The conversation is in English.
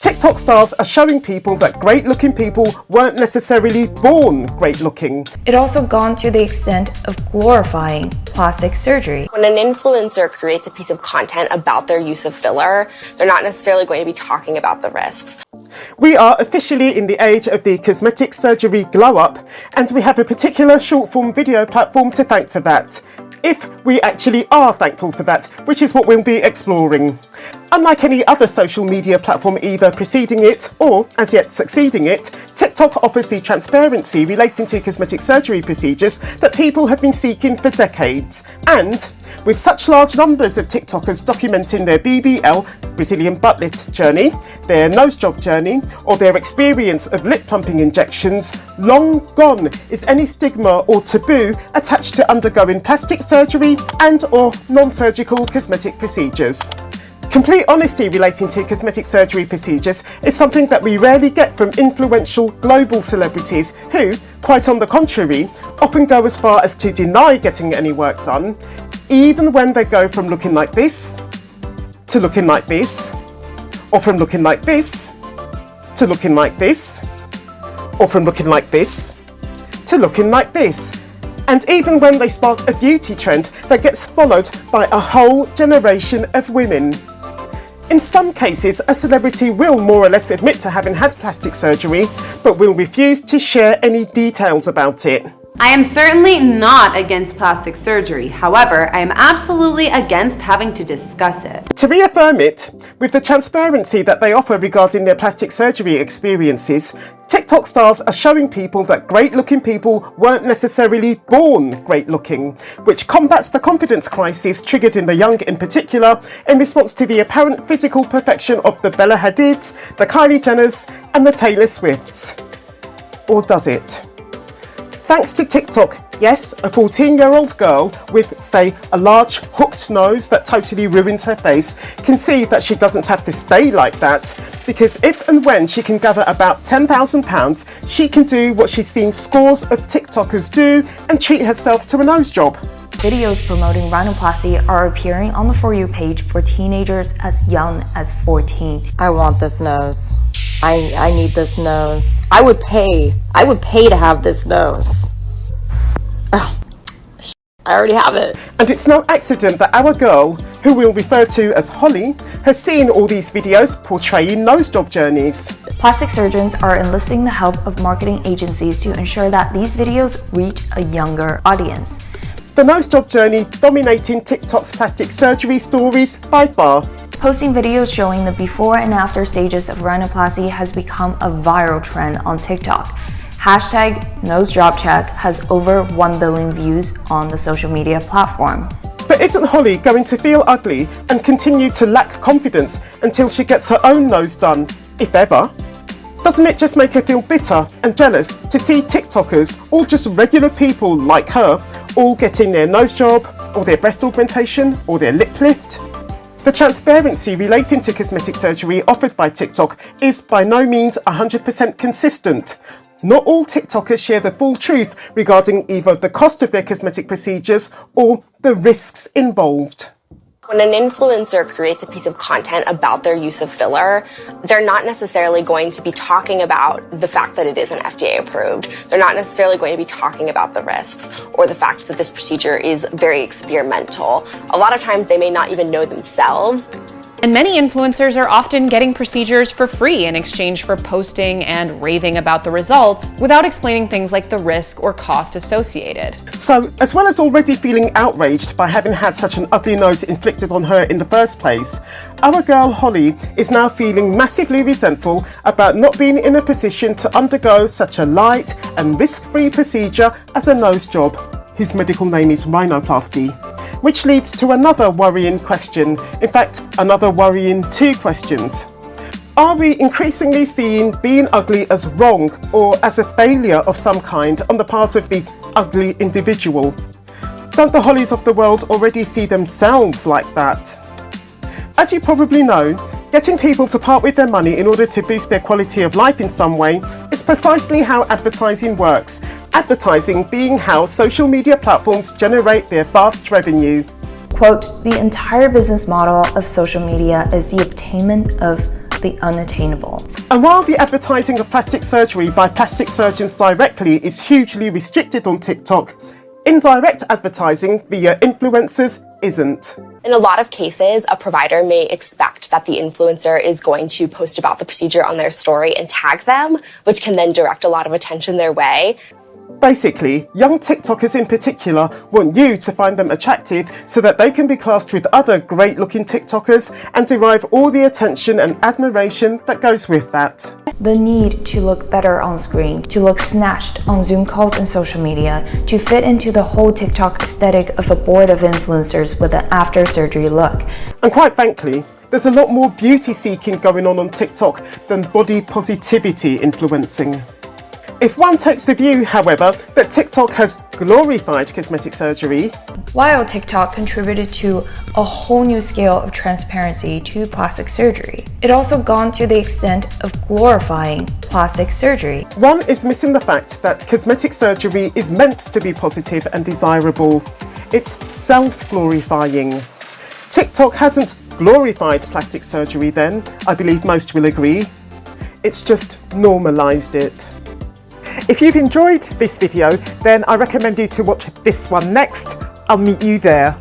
TikTok stars are showing people that great-looking people weren't necessarily born great-looking. It also gone to the extent of glorifying plastic surgery. When an influencer creates a piece of content about their use of filler, they're not necessarily going to be talking about the risks. We are officially in the age of the cosmetic surgery glow-up, and we have a particular short-form video platform to thank for that. If we actually are thankful for that, which is what we'll be exploring. Unlike any other social media platform either preceding it or as yet succeeding it, TikTok offers the transparency relating to cosmetic surgery procedures that people have been seeking for decades. And with such large numbers of TikTokers documenting their BBL, Brazilian butt lift journey, their nose job journey, or their experience of lip plumping injections, long gone is any stigma or taboo attached to undergoing plastic surgery and or non-surgical cosmetic procedures. Complete honesty relating to cosmetic surgery procedures is something that we rarely get from influential global celebrities who, quite on the contrary, often go as far as to deny getting any work done, even when they go from looking like this to looking like this, or from looking like this to looking like this, or from looking like this to looking like this. And even when they spark a beauty trend that gets followed by a whole generation of women. In some cases, a celebrity will more or less admit to having had plastic surgery, but will refuse to share any details about it. I am certainly not against plastic surgery. However, I am absolutely against having to discuss it. To reaffirm it, with the transparency that they offer regarding their plastic surgery experiences, TikTok stars are showing people that great-looking people weren't necessarily born great-looking, which combats the confidence crisis triggered in the young in particular in response to the apparent physical perfection of the Bella Hadids, the Kylie Jenners, and the Taylor Swifts. Or does it? Thanks to TikTok, yes, a 14-year-old girl with, say, a large hooked nose that totally ruins her face can see that she doesn't have to stay like that, because if and when she can gather about £10,000, she can do what she's seen scores of TikTokers do and treat herself to a nose job. Videos promoting rhinoplasty are appearing on the For You page for teenagers as young as 14. I want this nose. I need this nose. I would pay to have this nose. Oh, I already have it. And it's no accident that our girl, who we'll refer to as Holly, has seen all these videos portraying nose job journeys. Plastic surgeons are enlisting the help of marketing agencies to ensure that these videos reach a younger audience. The nose job journey dominating TikTok's plastic surgery stories by far. Posting videos showing the before and after stages of rhinoplasty has become a viral trend on TikTok. Hashtag #NoseJobCheck has over 1 billion views on the social media platform. But isn't Holly going to feel ugly and continue to lack confidence until she gets her own nose done, if ever? Doesn't it just make her feel bitter and jealous to see TikTokers, all just regular people like her, all getting their nose job, or their breast augmentation, or their lip lift? The transparency relating to cosmetic surgery offered by TikTok is by no means 100% consistent. Not all TikTokers share the full truth regarding either the cost of their cosmetic procedures or the risks involved. When an influencer creates a piece of content about their use of filler, they're not necessarily going to be talking about the fact that it isn't FDA approved. They're not necessarily going to be talking about the risks or the fact that this procedure is very experimental. A lot of times they may not even know themselves. And many influencers are often getting procedures for free in exchange for posting and raving about the results without explaining things like the risk or cost associated. So, as well as already feeling outraged by having had such an ugly nose inflicted on her in the first place, our girl Holly is now feeling massively resentful about not being in a position to undergo such a light and risk-free procedure as a nose job, whose medical name is rhinoplasty. Which leads to another worrying question, in fact, another worrying two questions. Are we increasingly seeing being ugly as wrong or as a failure of some kind on the part of the ugly individual? Don't the Hollies of the world already see themselves like that? As you probably know, getting people to part with their money in order to boost their quality of life in some way is precisely how advertising works. Advertising being how social media platforms generate their vast revenue. Quote, the entire business model of social media is the obtainment of the unattainable. And while the advertising of plastic surgery by plastic surgeons directly is hugely restricted on TikTok, indirect advertising via influencers isn't. In a lot of cases, a provider may expect that the influencer is going to post about the procedure on their story and tag them, which can then direct a lot of attention their way. Basically, young TikTokers in particular want you to find them attractive so that they can be classed with other great-looking TikTokers and derive all the attention and admiration that goes with that. The need to look better on screen, to look snatched on Zoom calls and social media, to fit into the whole TikTok aesthetic of a board of influencers with an after-surgery look. And quite frankly, there's a lot more beauty seeking going on TikTok than body positivity influencing. If one takes the view, however, that TikTok has glorified cosmetic surgery, while TikTok contributed to a whole new scale of transparency to plastic surgery, it also gone to the extent of glorifying plastic surgery. one is missing the fact that cosmetic surgery is meant to be positive and desirable. It's self-glorifying. TikTok hasn't glorified plastic surgery then, I believe most will agree. It's just normalised it. If you've enjoyed this video, then I recommend you to watch this one next. I'll meet you there.